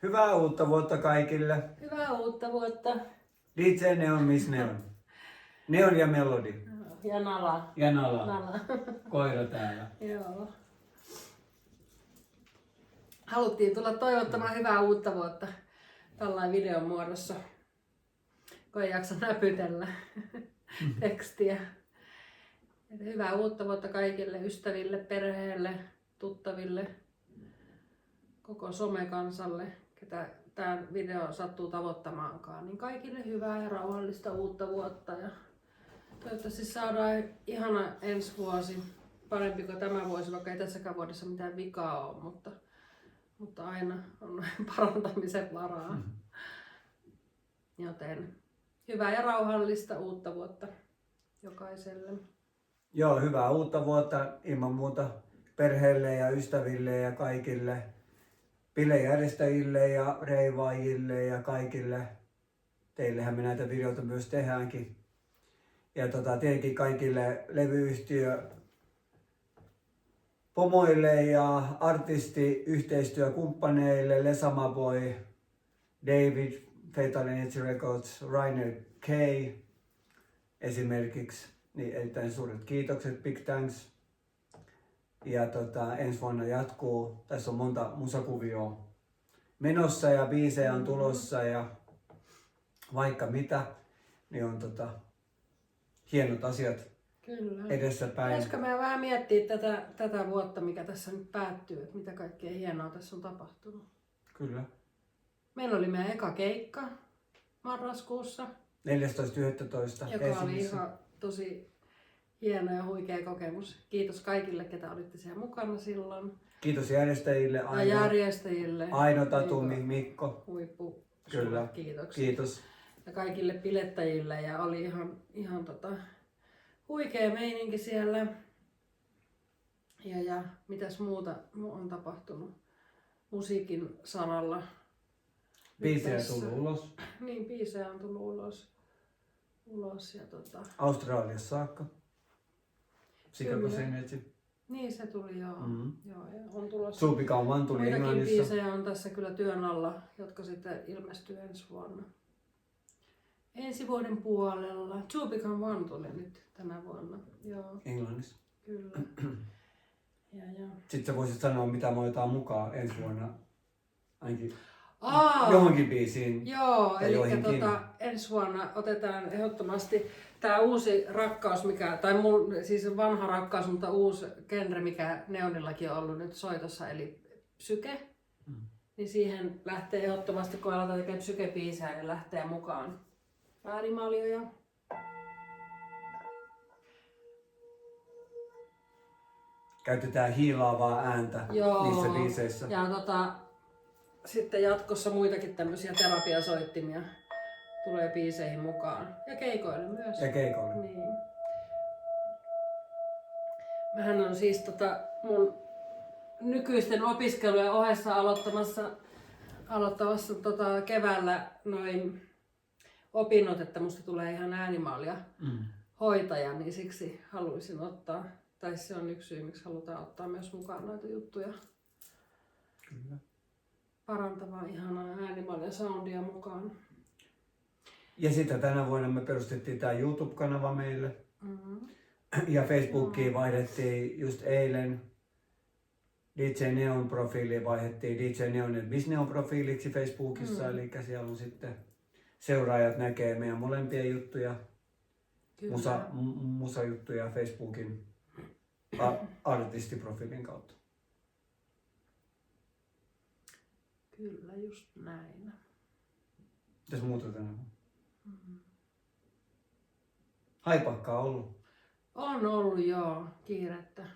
Hyvää uutta vuotta kaikille. Hyvää uutta vuotta. DJ Neon, missä ne on? Neon ja Melody. Ja Nala. Ja Nala. Nala. Koira täällä. Joo. Haluttiin tulla toivottamaan hyvää uutta vuotta tällainen videon muodossa, kun ei jaksa näpytellä tekstiä. Et hyvää uutta vuotta kaikille ystäville, perheelle, tuttaville, koko somekansalle, ketä tämä video sattuu tavoittamaankaan. Niin kaikille hyvää ja rauhallista uutta vuotta. Ja toivottavasti saadaan ihana ensi vuosi, parempi kuin tämä vuosi, vaikka ei tässäkään vuodessa mitään vikaa ole, mutta aina on parantamisen varaa. Joten hyvää ja rauhallista uutta vuotta jokaiselle. Joo, hyvää uutta vuotta ilman muuta perheelle ja ystäville ja kaikille bilejärjestäjille ja reivaajille ja kaikille. Teillehän me näitä videoita myös tehdäänkin. Ja tietenkin kaikille levyyhtiö pomoille ja artistiyhteistyökumppaneille, Lesama Boy, David, Fatal Energy Records, Rainer K. esimerkiksi. Niin erittäin suuret kiitokset, big thanks. Ja ensi vuonna jatkuu. Tässä on monta musakuvioa menossa ja biisejä on tulossa ja vaikka mitä, niin on hienot asiat Kyllä. edessäpäin. Pitäisikö meidän vähän miettiä tätä vuotta, mikä tässä nyt päättyy, että mitä kaikkea hienoa tässä on tapahtunut? Kyllä. Meillä oli meidän eka keikka marraskuussa, 14.11. joka oli ihan tosi hieno ja huikea kokemus. Kiitos kaikille, ketä olitte siellä mukana silloin. Kiitos järjestäjille, Ja järjestäjille. Aino, Tatumi, Mikko. Huippu. Kyllä. Kiitoksia. Kiitos. Ja kaikille bilettäjille ja oli ihan huikea meininki siellä. Ja mitäs muuta on tapahtunut musiikin saralla? Biisejä tullut ulos. Niin, biisejä on tullut ulos ja Australiassa saakka. Sikako Synergy. Niin se tuli joo. Joo ja on tulossa. Suupikan One tuli Muitakin Englannissa. biisejä on tässä kyllä työn alla, jotka sitten ilmestyy ensi vuonna. Ensi vuoden puolella. Suupikan One tuli nyt tänä vuonna. Joo, Englannissa. kyllä. Ja. Sitten sä voisit sanoa, mitä me otetaan mukaan ensi vuonna. Ainakin Aa, johonkin biisiin. joo, tai eli joihinkin. ensi vuonna otetaan ehdottomasti tämä uusi rakkaus, siis vanha rakkaus, mutta uusi genre, mikä Neonillakin on ollut nyt soitossa, eli Psyke. Niin siihen lähtee ehdottomasti, kun aletaan tekemään Psyke-biisejä, niin lähtee mukaan äänimaljoja. Käytetään hiilaavaa ääntä niissä biiseissä. Ja sitten jatkossa muitakin tämmöisiä terapiasoittimia tulee biiseihin mukaan. Ja keikoille myös. Ja keikoille. Niin. Mähän on siis mun nykyisten opiskelujen ohessa aloittamassa keväällä noin opinnot, että musta tulee ihan äänimalia hoitaja, niin siksi haluaisin ottaa, tai se on yksi syy, miksi halutaan ottaa myös mukaan noita juttuja. Kyllä. Parantavaa, ihanaa äänimalia soundia mukaan. Ja sitten tänä vuonna me perustettiin tämä YouTube-kanava meille. Ja Facebookiin vaihdettiin just eilen. DJ Neon profiiliin vaihdettiin DJ Neon ja Miss Neon profiiliksi Facebookissa. Eli siellä on sitten seuraajat näkee meidän molempia juttuja. Musajuttuja Facebookin artistiprofiilin kautta. Kyllä, just näin. Mitäs muuta tänä vuonna? Haipakkaa ollut. On ollut joo, kiirettä.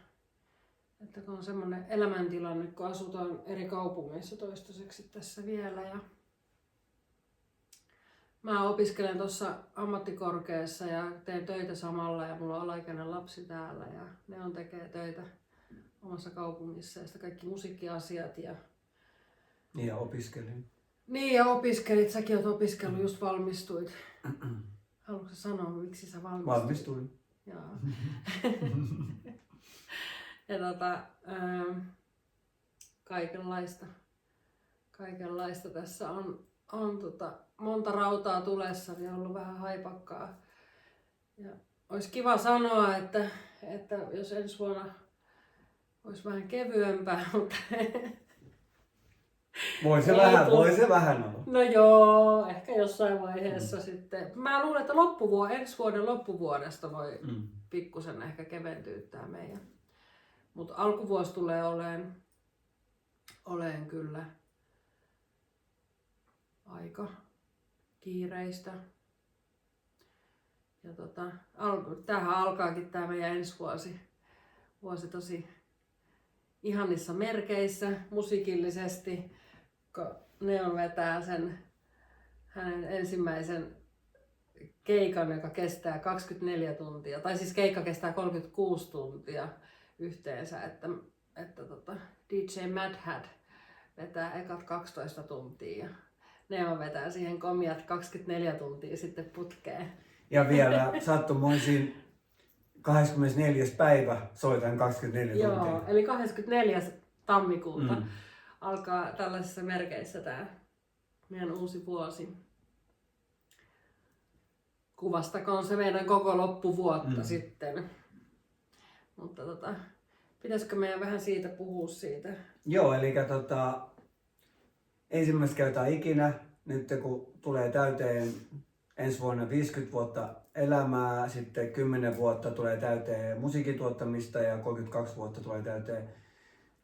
Että kun on semmoinen elämäntilanne, kun asutaan eri kaupungeissa toistaiseksi tässä vielä. Ja mä opiskelen tuossa ammattikorkeassa ja teen töitä samalla ja mulla on alaikäinen lapsi täällä ja ne on tekee töitä omassa kaupungissa ja sitten kaikki musiikkiasiat. Niin ja opiskelin. Niin ja opiskelit, säkin oot opiskellut, just valmistuit. Haluatko sanoa, miksi sä valmistuit? Valmistuin. Joo. Ja kaikenlaista kaikenlaista tässä on monta rautaa tulessa, niin on ollut vähän haipakkaa. Ja olisi kiva sanoa, että jos ensi vuonna olisi vähän kevyempää, mutta Voi se vähän olla. no joo, ehkä jossain vaiheessa sitten. Mä luulen, että ensi vuoden loppuvuodesta voi pikkusen ehkä keventyä tää meidän. Mutta alkuvuosi tulee oleen kyllä aika kiireistä. Ja tämähän alkaakin tää meidän ensi vuosi tosi ihanissa merkeissä musiikillisesti, kun Neon vetää sen hänen ensimmäisen keikan, joka kestää 24 tuntia, tai siis keikka kestää 36 tuntia yhteensä, että DJ Mad Hat vetää ekat 12 tuntia ja Neon vetää siihen komiat 24 tuntia sitten putkeen. Ja vielä sattumoisin 24. päivä soitan 24 tuntia. Joo, eli 24. tammikuuta alkaa tällaisissa merkeissä tämä meidän uusi vuosi. Kuvastakoon se meidän koko loppuvuotta sitten. Mutta pitäisikö meidän vähän siitä puhua siitä? Joo, eli ensimmäistä kertaa ikinä, nyt kun tulee täyteen ensi vuonna 50 vuotta elämää, sitten 10 vuotta tulee täyteen musiikin tuottamista ja 32 vuotta tulee täyteen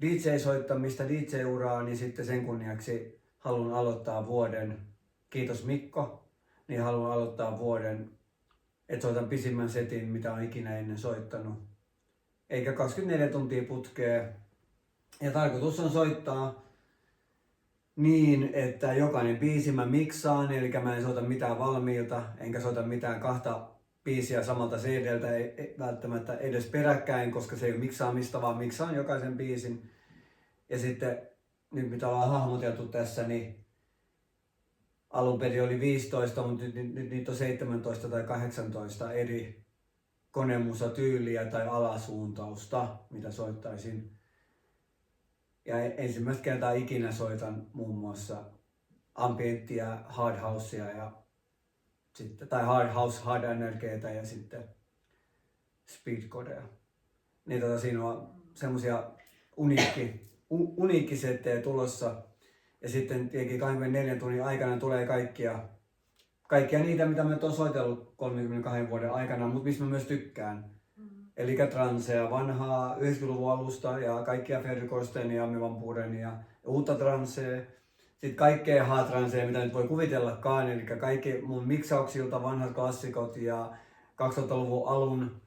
DJ-soittamista, DJ-uraa, niin sitten sen kunniaksi haluan aloittaa vuoden, kiitos Mikko, niin haluan aloittaa vuoden, että soitan pisimmän setin, mitä on ikinä ennen soittanut. Eikä 24 tuntia putkea. Ja tarkoitus on soittaa niin, että jokainen biisi mä miksaan, eli mä en soita mitään valmiilta, enkä soita mitään kahta biisiä samalta CDltä, ei välttämättä edes peräkkäin, koska se ei ole miksaamista, vaan miksaan jokaisen biisin. Ja sitten, nyt mitä ollaan hahmoteltu tässä, niin alun perin oli 15, mutta nyt niitä on 17 tai 18 eri konemusatyyliä tai alasuuntausta, mitä soittaisin. Ja ensimmäistä kertaa ikinä soitan muun muassa ambienttia, hard housea ja sitten, tai hard house, hard NRGtä ja sitten speedcodea. Niin siinä on semmosia uniikkisettejä tulossa. Ja sitten tietenkin 24 tunnin aikana tulee kaikkia niitä, mitä mä oon soitellut 32 vuoden aikana, mutta mistä mä myös tykkään. Eli transea, vanhaa 90-luvun alusta ja kaikkia Ferry Corsten ja Armin van Buuren ja uutta transea. Sitten kaikkea hard-transea, mitä nyt voi kuvitellakaan, eli kaikki mun miksauksilta vanhat klassikot ja 2000-luvun alun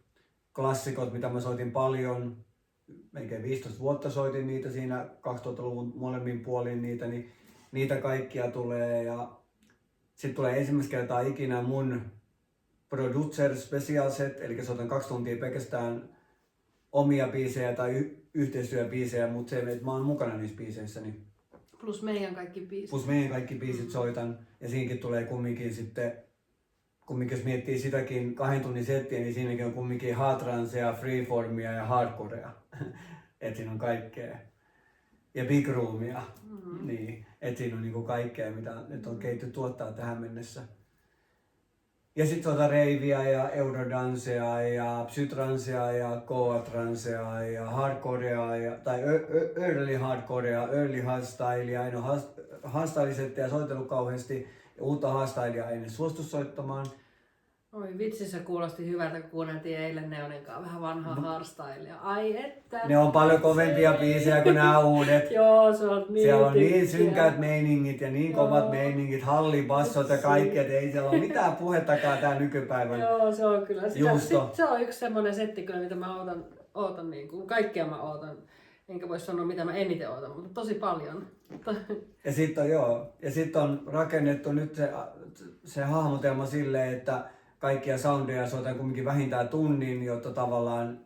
klassikot, mitä mä soitin paljon. Melkein 15 vuotta soitin niitä siinä 2000-luvun molemmin puolin niitä, niin niitä kaikkia tulee. Ja sitten tulee ensimmäistä kertaa ikinä mun producer special set, eli soitan 2 tuntia pelkästään omia biisejä tai yhteistyöbiisejä, mutta se, että mä oon mukana niissä biiseissä. Niin Plus meidän kaikki biisit. Soitan. Ja siinäkin tulee kumminkin sitten, jos miettii sitäkin 2 tunnin settiä, niin siinäkin on kumminkin hard transea, freeformia ja hardcorea. Et siinä on kaikkea. Ja big roomia. Niin, et siinä on niinku kaikkea, mitä nyt on kehitty tuottaa tähän mennessä. Ja sit reiviä ja eurodansea ja psytransea ja goa-transea ja hardcorea tai early hardcorea, early hardstylea. En ole hardstyle-settejä soitellut kauheasti ja uutta hardstylea en suostu soittamaan. Oi vitsi, se kuulosti hyvältä, kun kuunneltiin eilen Neonin kanssa vähän vanhaa hardstylea. Ai että! Ne on paljon kovempia biisejä kuin nämä uudet. Joo, se on niin siellä on niin tykkiä. synkät meiningit ja niin kovat meiningit, hallibassot ja kaikki, että ei siellä ole mitään puhettakaan tää nykypäivän Joo, se on kyllä. juusto. Se on yksi semmoinen setti kyllä, mitä mä ootan niin kuin, kaikkea mä ootan. Enkä voi sanoa, mitä mä eniten ootan, mutta tosi paljon. Ja sitten on rakennettu nyt se hahmotelma silleen, että kaikkia soundeja soitan kumminkin vähintään tunnin, jotta tavallaan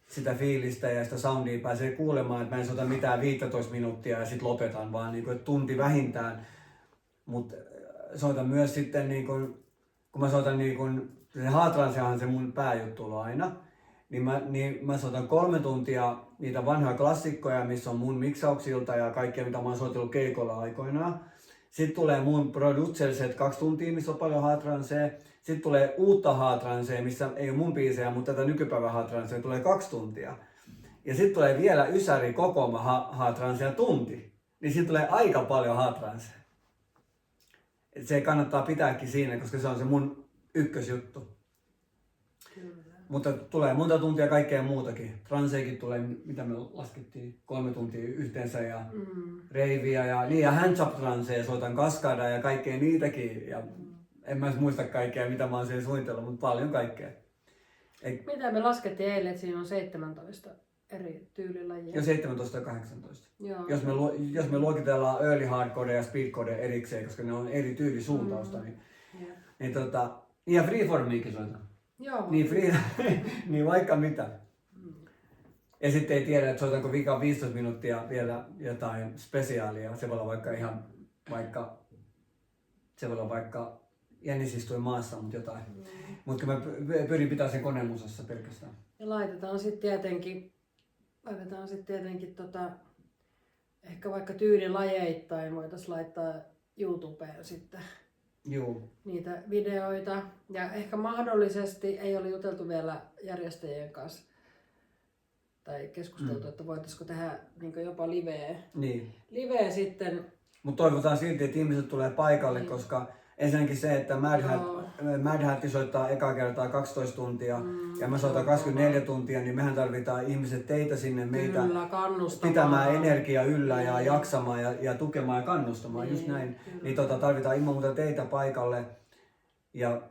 sitä fiilistä ja sitä soundia pääsee kuulemaan, että mä en soita mitään 15 minuuttia ja sitten lopetan, vaan niin kuin, tunti vähintään. Mutta soitan myös sitten, niin kuin, kun mä soitan niin kuin, se hard tranceahan se mun pääjuttu on aina. niin mä soitan 3 tuntia niitä vanhoja klassikkoja, missä on mun miksauksilta ja kaikkea, mitä mä oon soitellut keikolla aikoinaan. Sitten tulee mun producer set 2 tuntia, missä on paljon hard trancea. Sitten tulee uutta hard trancea, missä ei ole mun biisejä, mutta tätä nykypäivän hard trancea tulee 2 tuntia. Ja sitten tulee vielä ysäri kokoama hard trancea tunti. Niin sitten tulee aika paljon hard trancea. Et se kannattaa pitääkin siinä, koska se on se mun ykkösjuttu. Kyllä. Mutta tulee monta tuntia kaikkea muutakin. Transeekin tulee, mitä me laskettiin, 3 tuntia yhteensä ja reiviä ja hands up transeja, soitan kaskadaa ja kaikkea niitäkin. Ja en mä muista kaikkea, mitä mä oon siellä suunnitellut, mutta paljon kaikkea. Mitä me laskettiin eilen, että siinä on 17 eri tyylilajia? Jo 17 ja 18. Joo. Jos me luokitellaan early hardcore ja speedcore erikseen, koska ne on eri tyylisuuntausta, niin ja freeformiikin soitan. Joo. Niin vaikka mitä. Ja sitten ei tiedä, että soitanko viikaan 15 minuuttia vielä jotain spesiaalia. Se voi olla vaikka Jännis istui maassa, mutta jotain. Mutta mä pyrin pitää sen konemusassa pelkästään. Ja laitetaan sitten tietenkin ehkä vaikka tyylilajeittain voitaisiin laittaa YouTubeen sitten. Juu. Niitä videoita ja ehkä mahdollisesti ei ole juteltu vielä järjestäjien kanssa tai keskusteltu, että voitaisiko tehdä niin jopa liveä sitten. Mutta toivotaan silti, että ihmiset tulee paikalle, koska ensinnäkin se, että Mad Hat soittaa eka kertaa 12 tuntia ja mä soitan 24 tuntia, niin mehän tarvitaan ihmiset teitä sinne meitä pitämään energiaa yllä ja jaksamaan ja tukemaan ja kannustamaan, just näin. Niin tarvitaan ilman muuta teitä paikalle.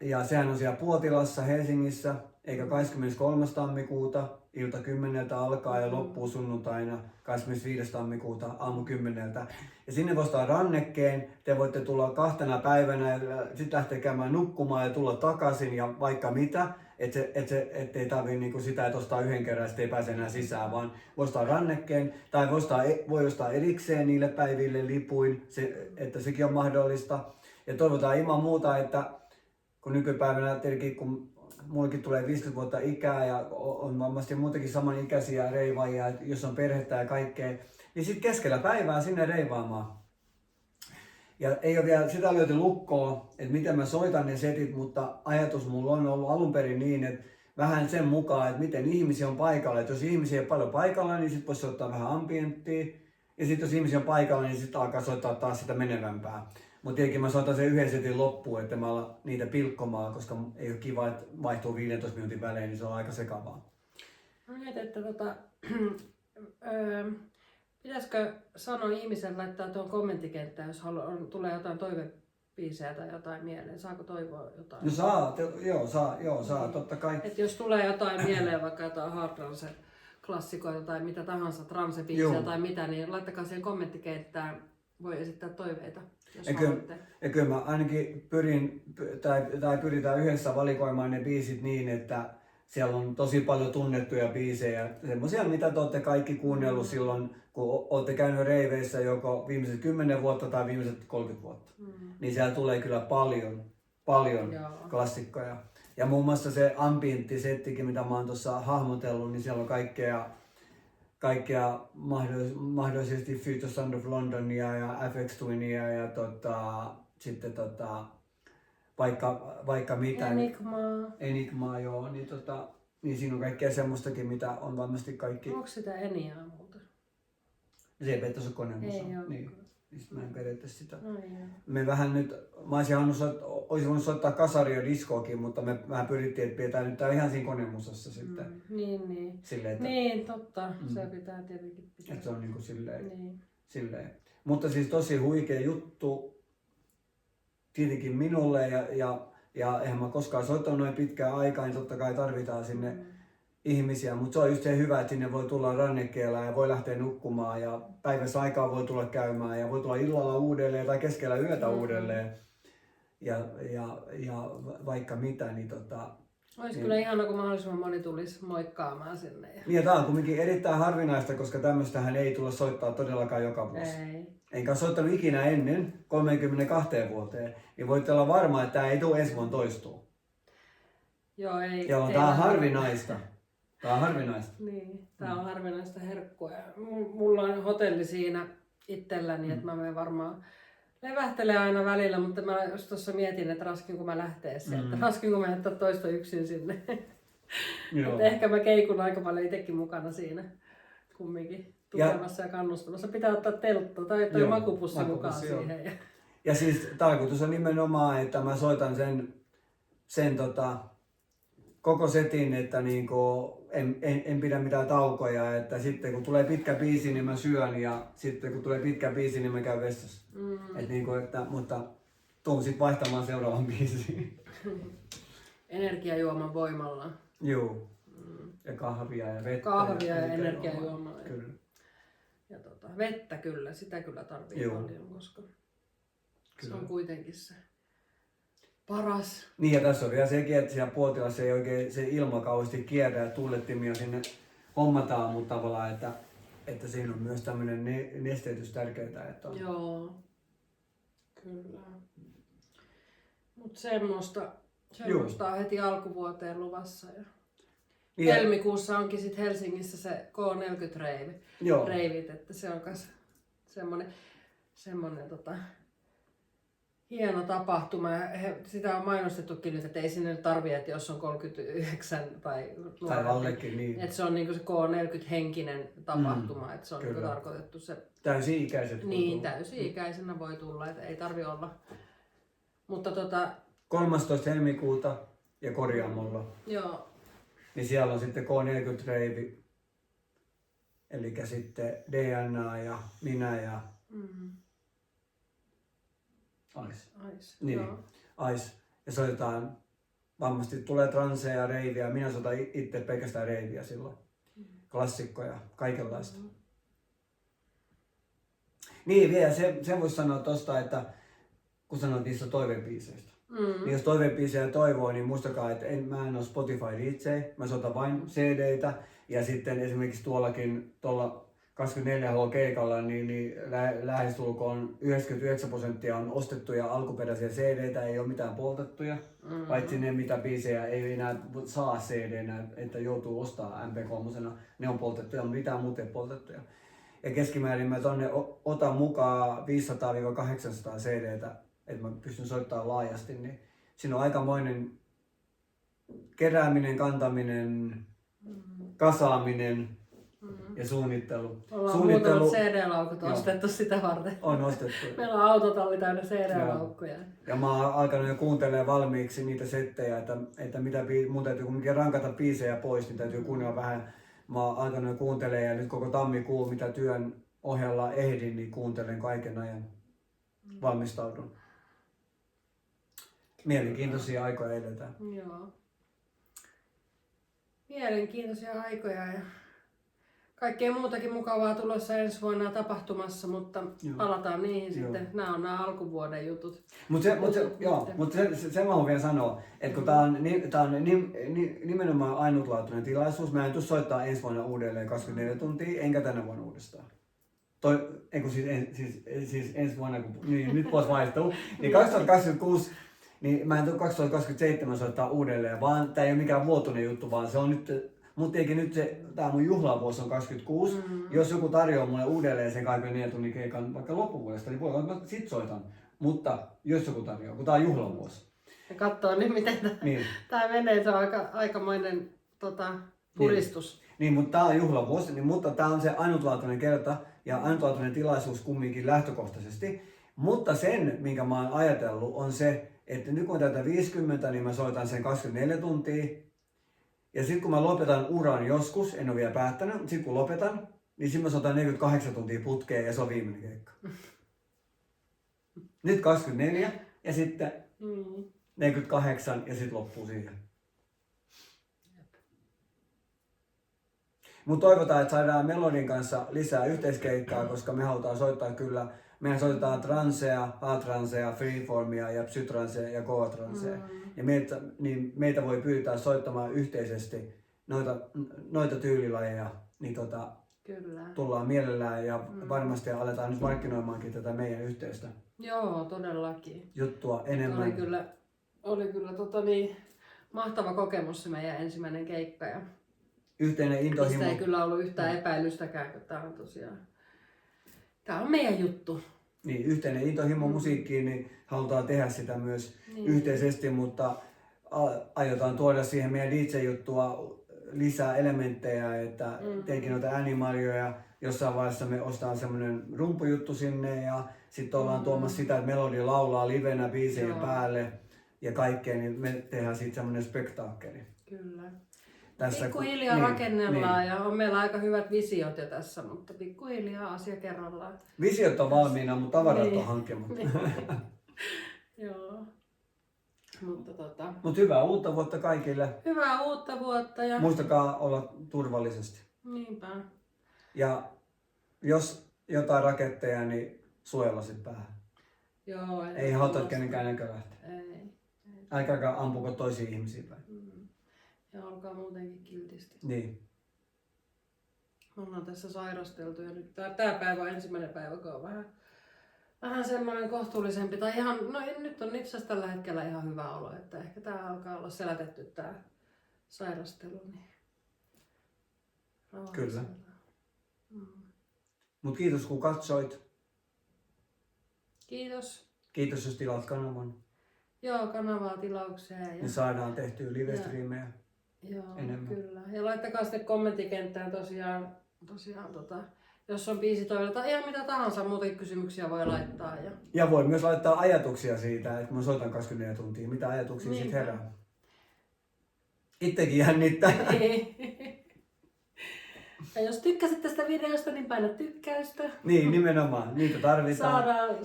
Ja sehän on siellä Puotilassa Helsingissä, eikä 23. tammikuuta ilta 10 alkaa ja loppuu sunnuntaina 25. tammikuuta aamu 10. Ja sinne voi ostaa rannekkeen, te voitte tulla 2 päivänä ja sitten lähteä käymään nukkumaan ja tulla takaisin ja vaikka mitä. Ettei tarvii niinku sitä, että ostaa yhden kerran ja ei pääse enää sisään, vaan voi ostaa rannekkeen tai voi ostaa erikseen niille päiville lipuin, että sekin on mahdollista. Ja toivotaan ilman muuta, että kun nykypäivänä tietenkin kun mullakin tulee 50 vuotta ikää ja on varmasti muutakin samanikäisiä reivaajia, jos on perhettä ja kaikkea, niin sitten keskellä päivää sinne reivaamaan. Ja ei ole vielä sitä lyöty lukkoa, että miten mä soitan ne setit, mutta ajatus mulla on ollut alun perin niin, että vähän sen mukaan, että miten ihmisiä on paikalla. Että jos ihmisiä on paljon paikalla, niin sitten voisi soittaa vähän ambienttia. Ja sitten jos ihmisiä on paikalla, niin sitten alkaa soittaa taas sitä menevämpää. Mutta tietenkin mä soitan sen yhden setin loppuun, että mä ala niitä pilkkomaan, koska ei ole kiva, että vaihtuu 15 minuutin välein, niin se on aika sekavaa. Mietin, että pitäisikö sanoa ihmiselle laittaa tuon kommenttikenttään, jos tulee jotain toivebiisejä tai jotain mieleen? Saako toivoa jotain? No saa, totta kai. Et jos tulee jotain mieleen, vaikka jotain hard trance klassikoita tai mitä tahansa, transebiisejä tai mitä, niin laittakaa siihen kommenttikenttään. Voi esittää toiveita, jos haluatte. Ja kyllä mä ainakin pyritään yhdessä valikoimaan ne biisit niin, että siellä on tosi paljon tunnettuja biisejä. Semmoisia, mitä te olette kaikki kuunnellut silloin, kun olette käynyt reiveissä joko viimeiset 10 vuotta tai viimeiset 30 vuotta. Niin siellä tulee kyllä paljon klassikkoja. Ja muun muassa se ambienttisettikin, mitä mä oon tuossa hahmotellut, niin siellä on kaikkea mahdollisesti Future Sound of Londonia ja FX Twinia ja sitten vaikka mitä. Enigmaa, joo. Niin siinä on kaikkea semmoistakin, mitä on varmasti kaikki. Onko sitä Eniaa muuta? Se ei tuossa konemusa. Ei ole. Niin. Mä en periaatteessa sitä. No, me vähän nyt, mä olisin voinut soittaa kasaria diskoakin, mutta me vähän pyrittiin, että pidetään nyt tää ihan siinä konemusassa sitten. Niin. Silleen, että, niin, totta. Se pitää tietenkin pitää. Että se on niinku silleen. Niin. Silleen. Mutta siis tosi huikea juttu tietenkin minulle ja eihän mä koskaan soittanut noin pitkään aikaa, niin totta kai tarvitaan sinne ihmisiä, mutta se on just se hyvä, että sinne voi tulla rannekkeella ja voi lähteä nukkumaan ja päivässä aikaa voi tulla käymään ja voi tulla illalla uudelleen tai keskellä yötä uudelleen ja vaikka mitä, niin olisi niin. kyllä ihana, kun mahdollisimman moni tulisi moikkaamaan sinne. Niin ja tää on kuitenkin erittäin harvinaista, koska tämmöstähän ei tulla soittaa todellakaan joka vuosi. Ei. Enkä ole soittanut ikinä ennen 32 vuoteen, niin voitte olla varma, että tämä ei tule ensi vuonna toistua. Joo, ei. Joo, tää on harvinaista. Tää on harvinaista. Niin, tää on harvinaista herkkua. Ja mulla on hotelli siinä itselläni, että mä menen varmaan levähtelee aina välillä, mutta mä jos tuossa mietin, että raskinko mä lähtee sieltä, raskinko mä jättää toista yksin sinne. Että ehkä mä keikun aika paljon itsekin mukana siinä kumminkin tukemassa ja kannustamassa. Pitää ottaa teltta tai toi makupussi mukaan siihen. Ja siis tarkoitus on nimenomaan, että mä soitan sen koko setin, että niinku, en pidä mitään taukoja, että sitten kun tulee pitkä biisi, niin mä syön ja sitten kun tulee pitkä biisi, niin mä käyn vessassa. Et niinku, mutta tuun sit vaihtamaan seuraavan biisiin. Energiajuoman voimalla. Joo. Ja kahvia ja vettä. Kahvia ja energiajuomaa. Kyllä. Ja vettä kyllä, sitä kyllä tarvii paljon, koska se on kuitenkin se paras. Niin ja tässä on vielä sekin, että siellä Puotilassa ei oikein se ilma kauheasti kierrä ja tuulettimia sinne hommataan, mutta tavallaan, että siinä on myös tämmöinen nesteytys tärkeää. Että on. Joo, kyllä. Mutta semmoista on heti alkuvuoteen luvassa. Ja helmikuussa onkin sit Helsingissä se K40-reivit, että se on myös semmoinen hieno tapahtuma. Sitä on mainostettukin nyt, että ei sinne tarvitse, että jos on 39 tai allekin, niin. Että se on niinku se K40-henkinen tapahtuma, että se on niinku tarkoitettu se. Täysi-ikäiset voi niin, täysi-ikäisenä voi tulla, että ei tarvi olla. Mutta 13. helmikuuta ja Korjaamolla. Joo. Niin siellä on sitten K40-reivi. Eli sitten DNA ja minä ja Ice. Niin, Ice. Ja soitetaan, varmasti tulee transeja ja reiviä. Minä soitan itse pelkästään reiviä silloin. Klassikkoja, kaikenlaista. Niin vielä, sen voisi sanoa tosta, että kun sanoit niistä toivebiiseistä. Niin jos toivebiisejä toivoo, niin muistakaa, että mä en ole Spotify DJ, mä soitan vain CD-tä. Ja sitten esimerkiksi tuolla 24H keikalla, niin lähestulkoon 99% on ostettuja alkuperäisiä CD-tä, ei ole mitään poltettuja. Paitsi ne mitä biisejä ei enää saa CD-nä, että joutuu ostamaan MP3, ne on poltettuja, mutta mitään muuta ei poltettuja. Ja keskimäärin mä tonne otan mukaan 500-800 CD-tä, että mä pystyn soittamaan laajasti, niin siinä on aikamoinen kerääminen, kantaminen, kasaaminen ja suunnittelu. Ollaan muutamat CD-laukut ostettu sitä varten. On ostettu. Meillä on autotalli täynnä CD-laukkuja. Ja mä oon alkanut jo kuuntelemaan valmiiksi niitä settejä, että mitä mun täytyy kuitenkin rankata biisejä pois, niin täytyy kuunnella vähän. Mä oon alkanut jo kuuntelemaan ja nyt koko tammikuu, mitä työn ohella ehdin, niin kuuntelen kaiken ajan. Valmistaudun. Mielenkiintoisia aikoja eletään. Joo. Mielenkiintoisia aikoja ja kaikkea muutakin mukavaa tulossa ensi vuonna tapahtumassa, mutta palataan niihin sitten. Nämä on nämä alkuvuoden jutut. Mutta se mä haluan vielä sanoa, että kun tää on nimenomaan ainutlaatuinen tilaisuus, mä en tule soittaa ensi vuonna uudelleen 24 tuntia, enkä tänä vuonna uudestaan. Siis ensi vuonna, kun nyt vuosi vaihtuu, niin 2026, niin mä en tule 2027 soittaa uudelleen, vaan tää ei ole mikään vuotuinen juttu, vaan se on nyt. Mutta eikä nyt tää mun juhlavuosi on 26. Jos joku tarjoaa mulle uudelleen sen 24 tunnin keikan vaikka loppuvuodesta, niin voi olla, että mä sit soitan. Mutta jos joku tarjoaa, kun tää on juhlavuosi. Ja katsoo nyt miten tää menee, se on aikamoinen puristus. Niin, mutta tää on juhlavuosi, niin, mutta tää on se ainutlaatuinen kerta ja ainutlaatuinen tilaisuus kumminkin lähtökohtaisesti. Mutta sen, minkä mä oon ajatellut, on se, että nyt kun tätä 50, niin mä soitan sen 24 tuntia. Ja sitten kun mä lopetan uran joskus, en ole vielä päättänyt, mutta sitten kun lopetan, niin sitten mä soitan 48 tuntia putkeen ja se on viimeinen keikka. Nyt 24 ja sitten 48 ja sitten loppuu siihen. Mutta toivotaan, että saadaan Melodin kanssa lisää yhteiskeikkaa, koska me halutaan soittaa kyllä. Mehän soitetaan transeja, A-transeja, freeformia ja psytransea ja goa-transeja. Ja meitä voi pyytää soittamaan yhteisesti noita tyylilajeja, niin kyllä. Tullaan mielellään ja varmasti aletaan nyt markkinoimaankin tätä meidän yhteistä. Joo, todellakin. Juttua enemmän. Oli kyllä mahtava kokemus se meidän ensimmäinen keikka. Ja Yhteinen intohimo. Mistä ei kyllä ollut yhtään epäilystäkään, kun tää on tosiaan, tää on meidän juttu. Niin, yhteinen intohimo musiikkiin, niin halutaan tehdä sitä myös yhteisesti, mutta aiotaan tuoda siihen meidän DJ-juttua lisää elementtejä, että teinkin noita äänimarjoja, jossain vaiheessa me ostaa semmoinen rumpujuttu sinne ja sitten ollaan tuomassa sitä, että Melodi laulaa livenä biisejä päälle ja kaikkea, niin me tehdään siitä semmoinen spektaakkeli. Kyllä. Tässä, pikkuhiljaa rakennellaan ja on meillä aika hyvät visiot jo tässä, mutta pikkuhiljaa asia kerrallaan. Visiot on valmiina, mutta tavarat on hankkimatta. Joo. Mutta Mut hyvää uutta vuotta kaikille. Hyvää uutta vuotta ja Muistakaa olla turvallisesti. niinpä. Ja jos jotain raketteja, niin suojelasit päähän. Joo, Ei haluta kenenkään näkölähteä. Ei. Älkääkä ampuko toisia ihmisiä päin. Ja olkaa muutenkin kiltisti. Niin. Me ollaan tässä sairasteltu ja nyt tää päivä on ensimmäinen päivä, kun on vähän semmoinen kohtuullisempi. Tai ihan, no nyt on itse asiassa tällä hetkellä ihan hyvä olo, että ehkä tää alkaa olla selätetty tää sairastelu. Niin Kyllä. Mut kiitos kun katsoit. Kiitos. Kiitos jos tilaat kanavan. Joo, kanavaa tilaukseen. Ja Niin saadaan tehtyä live-striimejä. joo, enemmän. kyllä. Ja laittakaa sitten kommenttikenttään tosiaan jos on biisitoiveita tai ihan mitä tahansa muuten kysymyksiä voi laittaa. Ja voi myös laittaa ajatuksia siitä, että mä soitan 24 tuntia. Mitä ajatuksia siitä herää? Itsekin jännittää. Ja jos tykkäsit tästä videosta, niin paina tykkäystä. Niin, nimenomaan. Niitä tarvitaan. Saadaan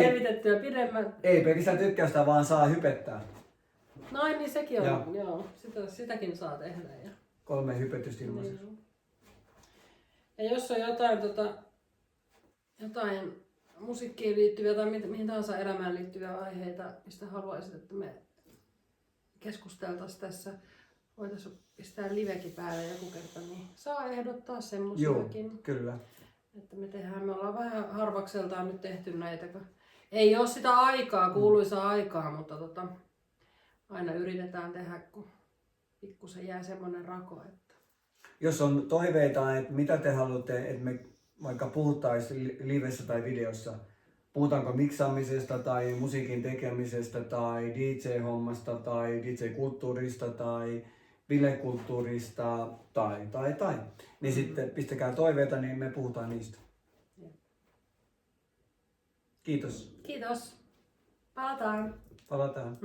levitettyä pidemmän. Ei pelkästään tykkäystä, vaan saa hypettää. Noin, niin sekin on. Joo, sitäkin saa tehdä. 3 hypetystä ilmaisessa. Niin. Ja jos on jotain musiikkiin liittyviä tai mihin tahansa elämään liittyviä aiheita, mistä haluaisit, että me keskusteltaisiin tässä, voitaisiin pistää livekin päälle joku kerta, niin saa ehdottaa semmoisiakin. Joo, kyllä. Että me ollaan vähän harvakseltaan nyt tehty näitä, kun ei ole sitä aikaa, kuuluisaa aikaa, mutta aina yritetään tehdä, kun pikkusen jää semmoinen rako. Että Jos on toiveita, että mitä te haluatte, että me vaikka puhuttaisiin livessä tai videossa, puhutaanko miksaamisesta tai musiikin tekemisestä tai DJ-hommasta tai DJ-kulttuurista tai bilekulttuurista tai. Niin sitten pistäkää toiveita, niin me puhutaan niistä. Kiitos. Kiitos. Palataan. Palataan.